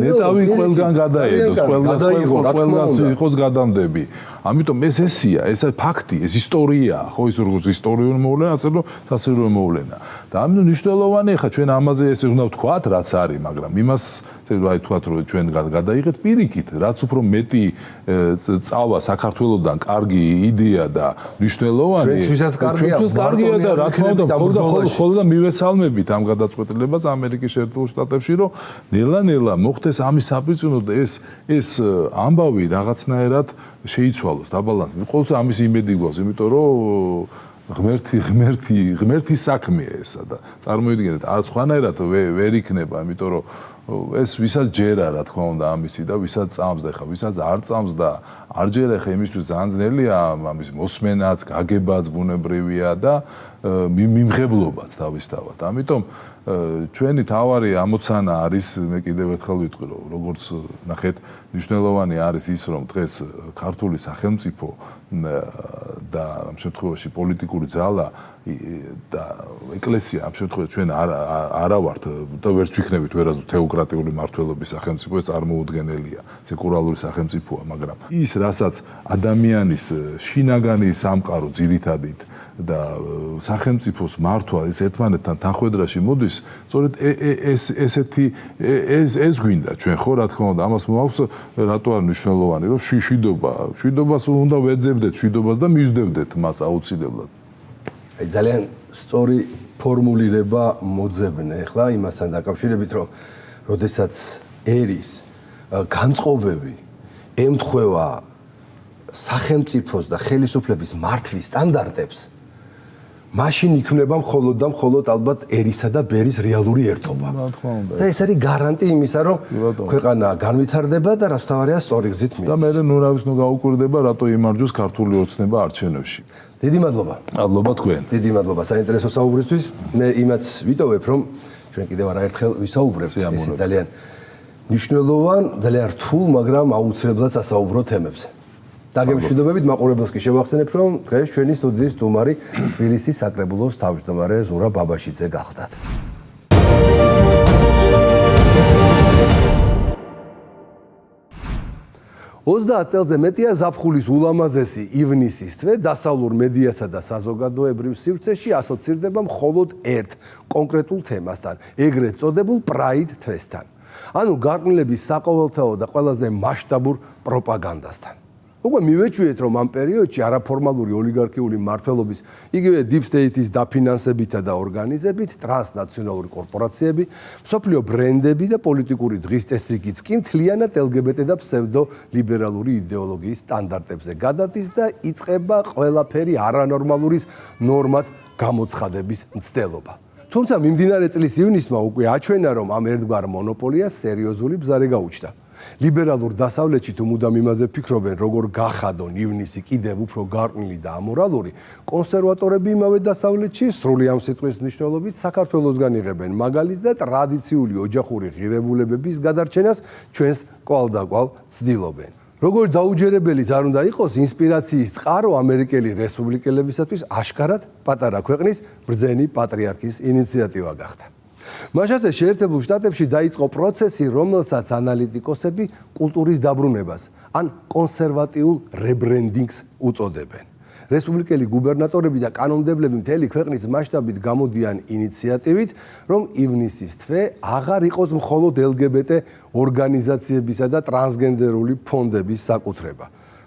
ნეტავი ყველგან გადაედოს, ყველგან იყოს გადამდები. ამიტომ ესია, ეს ფაქტი, ეს ისტორია, ხო ის როგორც ისტორიული მოვლენა, ასე რომ სასწრაფო მოვლენა. და ამიტომ მნიშვნელოვანია ხა ჩვენ ამაზე ესე უნდა ვთქვათ, რაც არის, მაგრამ იმას აი თქვათ რომ ჩვენ გადაიღეთ პირიქით, რაც უფრო მეტი წავა საქართველოსდან კარგი იდეა და მნიშვნელოვანი. ჩვენთვისაც კარგია და რა თქმა უნდა, ხოლმე მივესალმებით ამ გადაწყვეტილებას ამერიკის შეერთებულ შტატებში, რომ ნელა-ნელა მოხდეს ამის საპრიზნო და ეს ამბავი რაღაცნაირად შეიცვალოს დაბალანსი. ყოველთვის ამის იმედი გვაქვს, იმიტომ რომ ღმერთის საქმეა ესა და წარმოიდგინეთ, სხვანაირად ვერ იქნება, იმიტომ რომ ეს ვისაც ჯერა, რა თქმა უნდა, ამისი და ვისაც წამს და ხა ვისაც არ წამს და არჯერ ახლა იმისთვის ძალიან ძნელია ამის მოსმენაც, გაგებაც ბუნებრივია და მიმღებლობაც თავისთავად. ამიტომ ჩვენი თავარი ამოცანა არის, მე კიდევ ერთხელ ვიტყვი, რომ როგორც ნახეთ, მნიშვნელოვანი არის ის, რომ დღეს ქართული სახელმწიფო და ამ შემთხვევაში პოლიტიკური ძალა და ეკლესია ამ შემთხვევაში ჩვენ არა ვართ და ვერც ვიქნებით ვერასდროს თეოკრატიული მართლობის სახელმწიფო, ეს წარმოუდგენელია, სეკულარული სახელმწიფოა, მაგრამ ის, რასაც ადამიანის შინაგანი სამყარო ძირითადით და სახელმწიფოს მართვა ის ერთმანეთთან თანხვედრაში მოდის, სწორედ ეს გვინდა ჩვენ ხო, რა თქმა უნდა, ამას მოაქვს რატო არ მნიშვნელოვანი, რომ შვიდობას უნდა ვეძებდეთ, შვიდობას და მივსდევდეთ მას აუცილებლად. აი ძალიან სწორი ფორმულირება მოძებნე ახლა იმასთან დაკავშირებით, რომ როდესაც ერის განწყობები ემთხვევა სახელმწიფოს და ხელისუფლების მართვის სტანდარტებს, მაშინ იქნება მხოლოდ ალბათ ერისა და ბერის რეალური ერთობა. და ეს არის გარანტი იმისა, რომ ქვეყანა განვითარდება და რაც თავარია სწორი გზით მიდის. და მე ნურავის ნუ გაუკვირდება, რატო იმარჯვოს ქართული ოცნება არჩევნებში. დიდი მადლობა. მადლობა თქვენ. დიდი მადლობა საინტერესო საუბრისთვის. მე იმაც ვიტოვებ, რომ ჩვენ კიდევ არაერთხელ ვისაუბრებთ ეს ძალიან მნიშვნელოვან, ძალიან რთულ, მაგრამ აუცილებლად სასაუბრო თემებზე. დაგემშვიდობებით, მაყურებელს კი შევახსენებ, რომ დღეს ჩვენი სტუდიის სტუმარი თბილისის საკრებულოს თავმჯდომარე ზურაბ ბაბაშიძე გახლდათ. 30 წელზე მეტია ზაფხულის ულამაზესი ივნისის თვე დასავლურ მედიასა და საზოგადოებრივ სივრცეში ასოცირდება მხოლოდ ერთ კონკრეტულ თემასთან, ეგრეთ წოდებულ პრაიდ თვესთან. ანუ გარყვნილების საყოველთაო და ყველაზე მასშტაბურ პროპაგანდასთან. უკვე მივეჩვიეთ, რომ ამ პერიოდში არაფორმალური ოლიგარქიული მმართველობის, იგივე deep state-ის დაფინანსებითა და ორგანიზებით, ტრანსნაციონალური კორპორაციები, მსოფლიო ბრენდები და პოლიტიკური დღის წესრიგიც კი მთლიანად LGBT და ფსევდოლიბერალური იდეოლოგიის სტანდარტებზე გადადის და იწყება ყველაფერი არანორმალურის ნორმად გამოცხადების მცდელობა. თუმცა მიმდინარე წლის ივნისმა უკვე აჩვენა, რომ ამ ერთგვარ მონოპოლიას სერიოზული ბზარი გაუჩნდა. ლიბერალურ დასავლეთში თუ მუდამ იმაზე ფიქრობენ, როგორ გახადონ ივნისი კიდევ უფრო გარყვნილი და ამორალური, კონსერვატორები იმავე დასავლეთში სრული ამ სიტყვის მნიშვნელობით საქართველოსგან იღებენ მაგალითს და ტრადიციული ოჯახური ღირებულებების გადარჩენას ჩვენს კვალდაკვალ ცდილობენ. როგორ დაუჯერებელიც არ უნდა იყოს, ინსპირაციის წყარო ამერიკელი რესპუბლიკელებისათვის აშკარად პატარა ქვეყნის ბრძენი პატრიარქის ინიციატივა გახდა. მაშასე შეერთებულ შტატებში დაიწყო პროცესი, რომელსაც ანალიტიკოსები კულტურის დაბრუნებას ან კონსერვატიულ რებრენდინგს უწოდებენ. რესპუბლიკელი გუბერნატორები და კანონმდებლები მთელი ქვეყნის მასშტაბით გამოდიან ინიციატივით, რომ ივნისის თვე აღარ იყოს მხოლოდ LGBT ორგანიზაციებისა და ტრანსგენდერული ფონდების საკუთრება.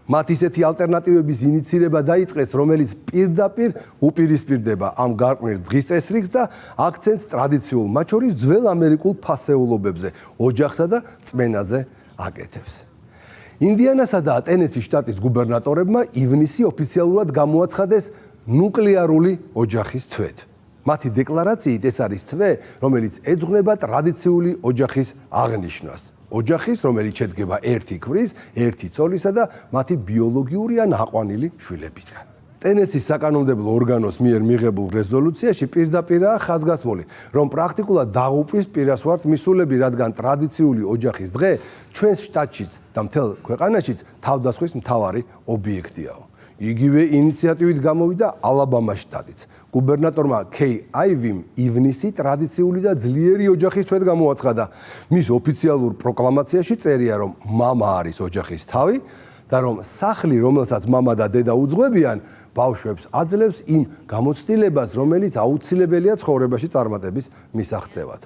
მათ ისეთი ალტერნატივების ინიცირება დაიწყეს, რომელიც პირდაპირ უპირისპირდება ამ გარყვნილ დღის წესრიგს და აქცენტს ტრადიციულ, მათ შორის ძველ ამერიკულ ფასეულობებზე, ოჯახსა და წმენაზე აკეთებს. ინდიანასა და ტენესის შტატის გუბერნატორებმა ივნისი ოფიციალურად გამოაცხადეს ნუკლეარული ოჯახის თვედ. მათი დეკლარაციით ეს არის თვე, რომელიც ეძღვნება ტრადიციული ოჯახის აღნიშვნას. ოჯახის, რომელიც შედგება ერთი ქმრის, ერთი ცოლისა და მათი ბიოლოგიური ან აყვანილი შვილებისგან. ტენესის საკანონმდებლო ორგანოს მიერ მიღებულ რეზოლუციაში პირდაპირაა ხაზგასმული, რომ პრაქტიკულად დაღუპვის პირას ვართ მისულები, რადგან ტრადიციული ოჯახის დღე ჩვენს შტატშიც და მთელ ქვეყანაშიც თავდასხმის მთავარი ობიექტიაო. იგივე ინიციატივით გამოვიდა ალაბამას შტატიც. გუბერნატორმა კეი აივიმ ივნისი ტრადიციული და ძლიერი ოჯახის თვედ გამოაცხადა. მის ოფიციალურ პროკლამაციაში წერია, რომ მამა არის ოჯახის თავი და რომ სახლი, რომელსაც მამა და დედა უძღვებიან, ბავშვებს აძლევს იმ გამოცდილებას, რომელიც აუცილებელია ცხოვრებაში წარმატების მისაღწევად.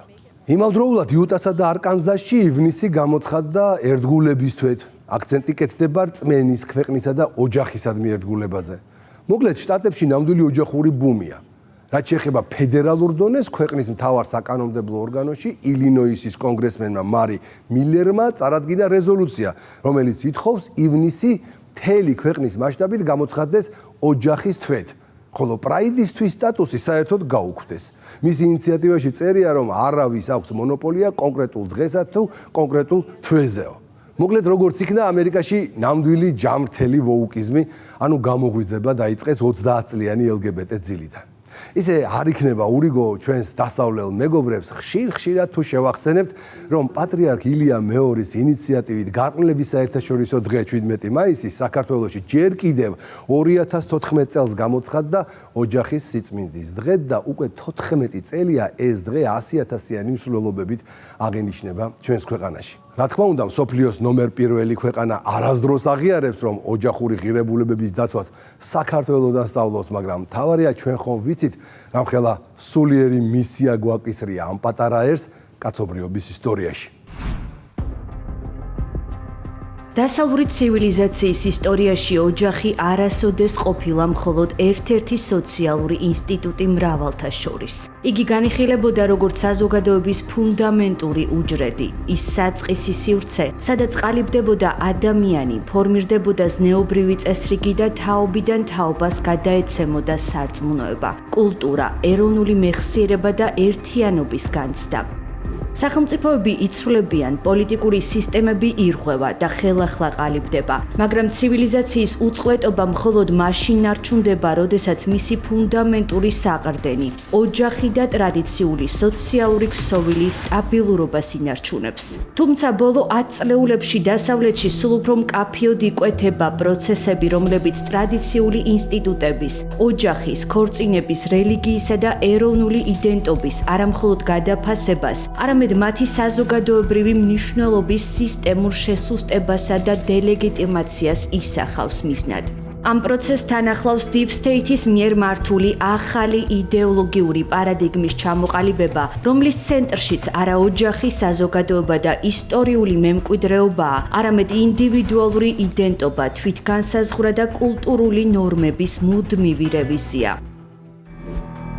იმავდროულად იუტასა და არკანზასში ივნისი გამოცხადდა ერთგულების თვედ. აქცენტი კეთდება რწმენის, ქვეყნისა და ოჯახისადმი ერთგულებაზე. მოკლედ, შტატებში ნამდვილი ოჯახური ბუმია. რაც შეეხება ფედერალურ დონეს, ქვეყნის მთავარ საკანონმდებლო ორგანოში ილინოისის კონგრესმენმა მარი მილერმა წარადგინა რეზოლუცია, რომელიც ითხოვს ივნისი მთელი ქვეყნის მასშტაბით გამოცხადდეს ოჯახის თვედ, ხოლო პრაიდისთვის სტატუსი საერთოდ გაუქმდეს. მის ინიციატივაში წერია, რომ არავის აქვს მონოპოლია კონკრეტულ დღესა თუ კონკრეტულ თვეზეო. მოკლედ როგორც იქნა ამერიკაში ნამდვილი ჯამრთელი ვოუკიზმი, ანუ გამოღვიძება დაიწყეს 30 წლიანი LGBT ძილიდან. ისე არ იქნება ურიგო ჩვენს დასავლელ მეგობრებს ხშირ-ხშირად თუ შევახსენებთ, რომ პატრიარქ ილია მეორის ინიციატივით გარყვნილების საერთაშორისო დღე 17 მაისის საქართველოში ჯერ კიდევ 2014 წელს გამოცხადდა ოჯახის სიწმინდის დღე და უკვე 14 წელია ეს დღე 100,000-იანი მსვლელობებით აღინიშნება ჩვენს ქვეყანაში. რა თქმა უნდა, მსოფლიოს ნომერ პირველი ქვეყანა არასდროს აღიარებს, რომ ოჯახური ღირებულებების დაცვას საქართველოდან სწავლობს, მაგრამ მთავარია ჩვენ ხომ ვიცით, რამხელა სულიერი მისია გვაკისრია ამ პატარა ერს კაცობრიობის ისტორიაში. დასავლური ცივილიზაციის ისტორიაში ოჯახი არასოდეს ყოფილა მხოლოდ ერთ-ერთი სოციალური ინსტიტუტი მრავალთა შორის. იგი განიხილებოდა როგორც საზოგადოების ფუნდამენტური უჯრედი, ის საწყისი სივრცე, სადაც ყალიბდებოდა ადამიანი, ფორმირდებოდა ზნეობრივი წესრიგი და თაობიდან თაობას გადაეცემოდა სარწმუნოება, კულტურა, ეროვნული მეხსიერება და ერთიანობის განცდა. სახელმწიფოები იცვლებიან, პოლიტიკური სისტემები ირღვევა და ხელახლა ყალიბდება, მაგრამ ცივილიზაციის უწყვეტობა მხოლოდ მაშინ არჩუნდება, როდესაც მისი ფუნდამენტური საყრდენი, ოჯახი და ტრადიციული სოციალური ქსოვილი სტაბილურობას ინარჩუნებს. თუმცა ბოლო 10 წლეულებში დასავლეთში სულ უფრო მკაფიოდ იკვეთება პროცესები, რომლებიც ტრადიციული ინსტიტუტების, ოჯახის, ქორწინების, რელიგიისა და ეროვნული იდენტობის არამხოლოდ გადაფასებას, არამედ მათი საზოგადოებრივი მნიშვნელობის სისტემურ შესუსტებასა და დელეგიტიმაციას ისახავს მიზნად. ამ პროცესთან ახლავს Deep State-ის მიერ მართული ახალი იდეოლოგიური პარადიგმის ჩამოყალიბება, რომლის ცენტრშიც არა ოჯახი, საზოგადოება და ისტორიული მემკვიდრეობაა, არამედ ინდივიდუალური იდენტობა, თვითგანსაზღვრა და კულტურული ნორმების მუდმივი რევიზია.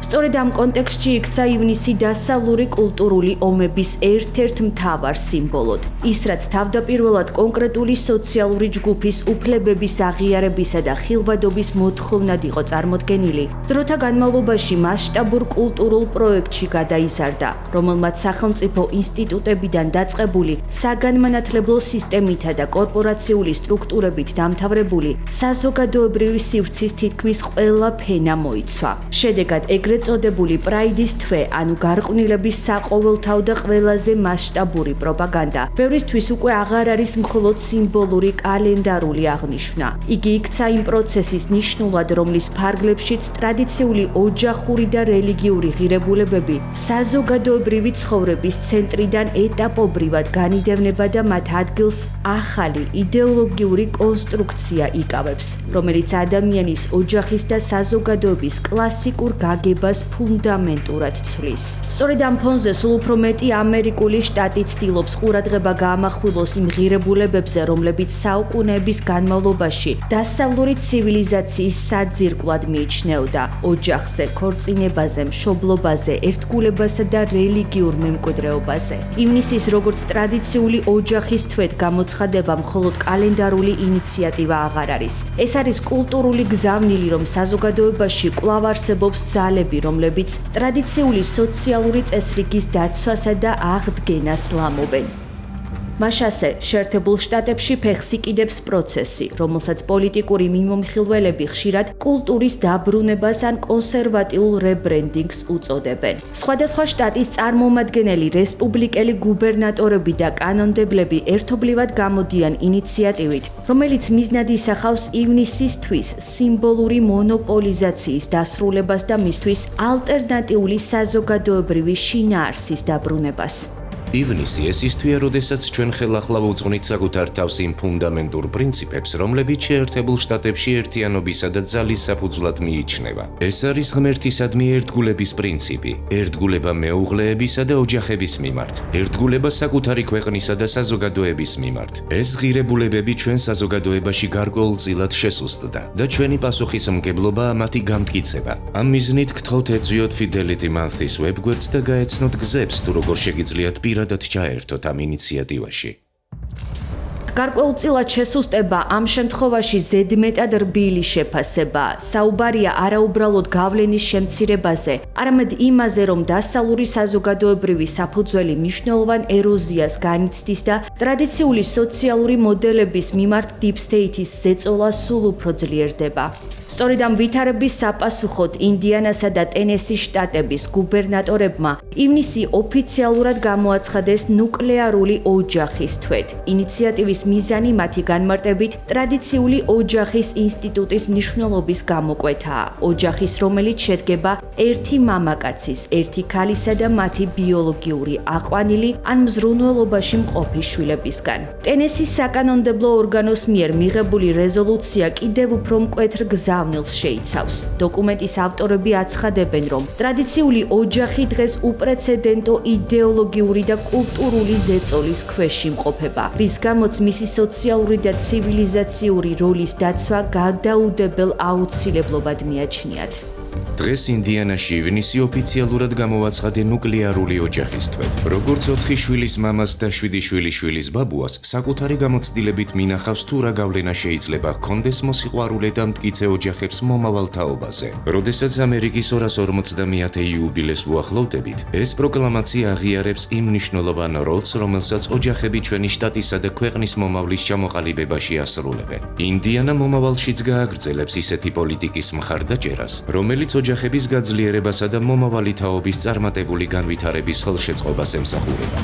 სწორედ ამ კონტექსტში იქცა ივნისი დასავლური კულტურული ომების ერთ-ერთ მთავარ სიმბოლოდ. ის, რაც თავდაპირველად კონკრეტული სოციალური ჯგუფის უფლებების აღიარებისა და ხილვადობის მოთხოვნად იყო წარმოდგენილი, დროთა განმავლობაში მასშტაბურ კულტურულ პროექტში გადაიზარდა, რომელმაც სახელმწიფო ინსტიტუტებიდან დაწყებული საგანმანათლებლო სისტემითა და კორპორაციული სტრუქტურებით დამთავრებული საზოგადოებრივი სივრცის თითქმის ყველა ფენა მოიცვა. შედეგად ეგრეთ წოდებული პრაიდის თვე, ანუ გარყვნილების საყოველთაო და ყველაზე მასშტაბური პროპაგანდა, ბევრისთვის უკვე აღარ არის მხოლოდ სიმბოლური კალენდარული აღნიშვნა. იგი იქცა იმ პროცესის ნიშნულად, რომლის ფარგლებშიც ტრადიციული ოჯახური და რელიგიური ღირებულებები საზოგადოებრივი ცხოვრების ცენტრიდან ეტაპობრივად განიდევნება და მათ ადგილს ახალი იდეოლოგიური კონსტრუქცია იკავებს, რომელიც ადამიანის, ოჯახის და საზოგადოების კლასიკურ გაგებას ფუნდამენტურად ცვლის. სწორედ ამ ფონზე სულ უფრო მეტი ამერიკული შტატი ცდილობს ყურადღება გაამახვილოს იმ ღირებულებებზე, რომლებიც საუკუნეების განმავლობაში დასავლური ცივილიზაციის საძირკვლად მიიჩნეოდა ოჯახზე, ქორწინებაზე, მშობლობაზე, ერთგულებასა და რელიგიურ მემკვიდრეობაზე. ივნისის როგორც ტრადიციული ოჯახის თვედ გამოცხადება მხოლოდ კალენდარული ინიციატივა აღარ არის. ეს არის კულტურული გზავნილი, რომ საზოგადოებაში კვლავ არსებობს ძალები, რომლებიც ტრადიციული სოციალური წესრიგის დაცვასა და აღდგენას ლამობენ. მაშასე შეერთებულ შტატებში ფეხს იკიდებს პროცესი, რომელსაც პოლიტიკური მიმომხილველები ხშირად კულტურის დაბრუნებას ან კონსერვატიულ რებრენდინგს უწოდებენ. სხვადასხვა შტატის წარმომადგენელი რესპუბლიკელი გუბერნატორები და კანონმდებლები ერთობლივად გამოდიან ინიციატივით, რომელიც მიზნად ისახავს ივნისის თვის სიმბოლური მონოპოლიზაციის დასრულებას და მისთვის ალტერნატიული საზოგადოებრივი შინაარსის დაბრუნებას. ივნისი ეს ის თვეა, როდესაც ჩვენ ხელახლა ვუძღვნით საკუთარ თავს იმ ფუნდამენტურ პრინციპებს, რომლებიც შეერთებულ შტატებში ერთიანობისა და ძალის საფუძვლად მიიჩნევა. ეს არის ღმერთისადმი ერთგულების პრინციპი, ერთგულება მეუღლეებისა და ოჯახების მიმართ, ერთგულება საკუთარი ქვეყნისა და საზოგადოების მიმართ. ეს ღირებულებები ჩვენ საზოგადოებაში გარკვეულწილად შესუსტდა და ჩვენი პასუხისმგებლობაა მათი გამტკიცება. ამ მიზნით გთხოვთ ეძვიოთ Fidelity Month-ის ვებგვერდს და გაეცნოთ გზებს, თუ როგორ შეგიძლიათ პირადად ჩაერთოთ ამ ინიციატივაში. გარკვეულწილად შესუსტება ამ შემთხვევაში ზედმეტად რბილი შეფასება. საუბარია არაუბრალოდ გავლენის შემცირებაზე, არამედ იმაზე, რომ დასავლური საზოგადოებრივი საფუძველი მნიშვნელოვან ეროზიას განიცდის და ტრადიციული სოციალური მოდელების მიმართ Deep State-ის ზეწოლა სულ უფრო ძლიერდება. სწორედ ამ ვითარების საპასუხოდ ინდიანასა და ტენესის შტატების გუბერნატორებმა ივნისი ოფიციალურად გამოაცხადეს ნუკლეარული ოჯახის თვედ. ინიციატივის მიზანი მათი განმარტებით ტრადიციული ოჯახის ინსტიტუტის მნიშვნელობის გამოკვეთაა. ოჯახის, რომელიც შედგება ერთი მამაკაცის, ერთი ქალისა და მათი ბიოლოგიური აყვანილი ან მზრუნველობაში მყოფი შვილებისგან. ტენესის საკანონმდებლო ორგანოს მიერ მიღებული რეზოლუცია კიდევ უფრო მკვეთრ გზავნილს შეიცავს. დოკუმენტის ავტორები აცხადებენ, რომ ტრადიციული ოჯახი დღეს უპრეცედენტო იდეოლოგიური და კულტურული ზეწოლის ქვეშ იმყოფება, რის გამოც მისი სოციალური და ცივილიზაციური როლის დაცვა გადაუდებელ აუცილებლობად მიაჩნიათ. დღეს ინდიანაში ივნისი ოფიციალურად გამოაცხადე ნუკლეარული ოჯახის თვედ. როგორც 4 შვილის მამას და 7 შვილიშვილის ბაბუას საკუთარი გამოცდილებით მინახავს თუ რა გავლენა შეიძლება ჰქონდეს მოსიყვარულე და მტკიცე ოჯახებს მომავალ თაობაზე. როდესაც ამერიკის 250-ე იუბილეს უახლოვდებით, ეს პროკლამაცია აღიარებს იმ მნიშვნელოვან როლს, რომელსაც ოჯახები ჩვენი შტატისა და ქვეყნის მომავლის ჩამოყალიბებაში ასრულებენ. ინდიანა მომავალშიც გააგრძელებს ისეთი პოლიტიკის მხარდაჭერას, რომელიც ოჯახების გაძლიერებასა და მომავალი თაობის წარმატებული განვითარების ხელშეწყობას ემსახურება.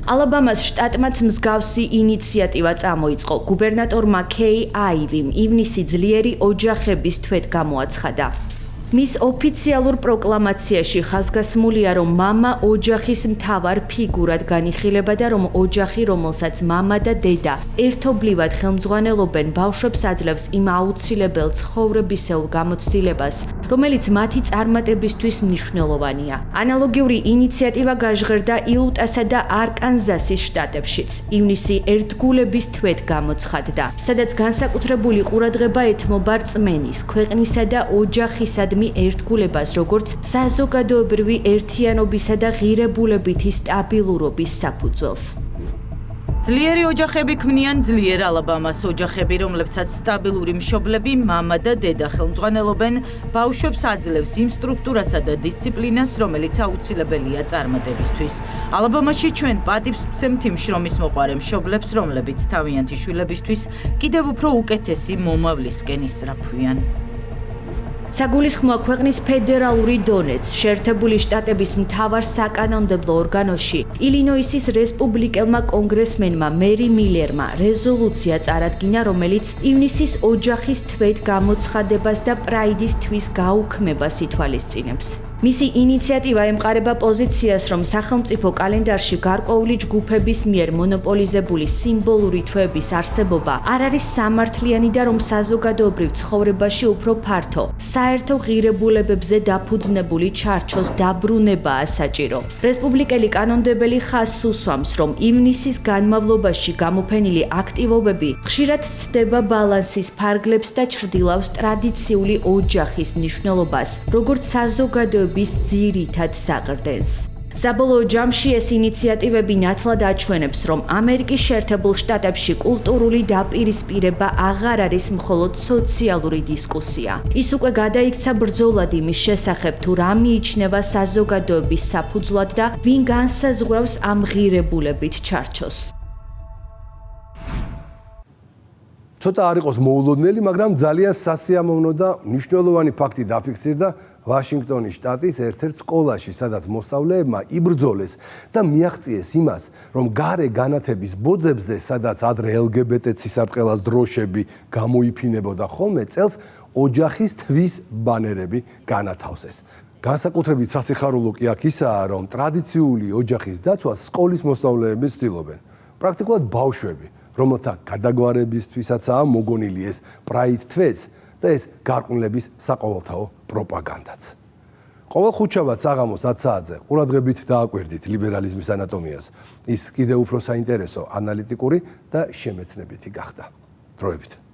ალაბამას შტატმაც მსგავსი ინიციატივა წამოიწყო. გუბერნატორმა კეი აივიმ ივნისი ძლიერი ოჯახების თვედ გამოაცხადა. მის ოფიციალურ პროკლამაციაში ხაზგასმულია, რომ მამა ოჯახის მთავარ ფიგურად განიხილება და რომ ოჯახი, რომელსაც მამა და დედა ერთობლივად ხელმძღვანელობენ, ბავშვებს აძლევს იმ აუცილებელ ცხოვრებისეულ გამოცდილებას, რომელიც მათი წარმატებისთვის მნიშვნელოვანია. ანალოგიური ინიციატივა გაჟღერდა იუტასა და არკანზასის შტატებშიც. ივნისი ერთგულების თვედ გამოცხადდა, სადაც განსაკუთრებული ყურადღება ეთმობა რწმენის, ქვეყნისა და ოჯახისადმი ერთგულებას, როგორც საზოგადოებრივი ერთიანობისა და ღირებულებითი სტაბილურობის საფუძველს. ძლიერი ოჯახები ქმნიან ძლიერ ალაბამას. ოჯახები, რომლებსაც სტაბილური მშობლები, მამა და დედა ხელმძღვანელობენ, ბავშვებს აძლევს იმ სტრუქტურასა და დისციპლინას, რომელიც აუცილებელია წარმატებისთვის. ალაბამაში ჩვენ პატივს ვცემთ იმ შრომისმოყვარე მშობლებს, რომლებიც თავიანთი შვილებისთვის კიდევ უფრო უკეთესი მომავლისკენ ისწრაფვიან. საგულისხმოა ქვეყნის ფედერალური დონეც, შეერთებული შტატების მთავარ საკანონმდებლო ორგანოში, ილინოისის რესპუბლიკელმა კონგრესმენმა მერი მილერმა რეზოლუცია წარადგინა, რომელიც ივნისის ოჯახის თვედ გამოცხადებას და პრაიდის თვის გაუქმებას ითვალისწინებს. მისი ინიციატივა ემყარება პოზიციას, რომ სახელმწიფო კალენდარში გარკვეული ჯგუფების მიერ მონოპოლიზებული სიმბოლური თვეების არსებობა არ არის სამართლიანი და რომ საზოგადოებრივ ცხოვრებაში უფრო ფართო, საერთო ღირებულებებზე დაფუძნებული ჩარჩოს დაბრუნებაა საჭირო. რესპუბლიკელი კანონმდებელი ხაზს უსვამს, რომ ივნისის განმავლობაში გამოფენილი აქტივობები ხშირად ცდება ბალანსის ფარგლებს და ჩრდილავს ტრადიციული ოჯახის მნიშვნელობას, როგორც საზოგადოების ძირითად საყრდენს. საბოლოო ჯამში ეს ინიციატივები ნათლად აჩვენებს, რომ ამერიკის შეერთებულ შტატებში კულტურული დაპირისპირება აღარ არის მხოლოდ სოციალური დისკუსია. ის უკვე გადაიქცა ბრძოლად იმის შესახებ, თუ რა მიიჩნევა საზოგადოების საფუძვლად და ვინ განსაზღვრავს ამ ღირებულებით ჩარჩოს. ცოტა არ იყოს მოულოდნელი, მაგრამ ძალიან სასიამოვნო და მნიშვნელოვანი ფაქტი დაფიქსირდა ვაშინგტონის შტატის ერთ-ერთ სკოლაში, სადაც მოსწავლეებმა იბრძოლეს და მიაღწიეს იმას, რომ გარე განათების ბოძებზე, სადაც ადრე LGBT ცისარტყელას დროშები გამოიფინებოდა ხოლმე, წელს ოჯახის თვის ბანერები განათავსეს. განსაკუთრებით სასიხარულო კი აქ ისაა, რომ ტრადიციული ოჯახის დაცვას სკოლის მოსწავლეები ცდილობენ. პრაქტიკულად ბავშვები, რომელთა გადაგვარებისთვისაც მოგონილი ეს პრაიდ თვეც და ეს გარყვნილების საყოველთაო პროპაგანდაც. ყოველ ხუთშაბათს საღამოს 10 საათზე ყურადღებით დააკვირდით ლიბერალიზმის ანატომიას. ის კიდევ უფრო საინტერესო, ანალიტიკური და შემეცნებითი გახდა. დროებით.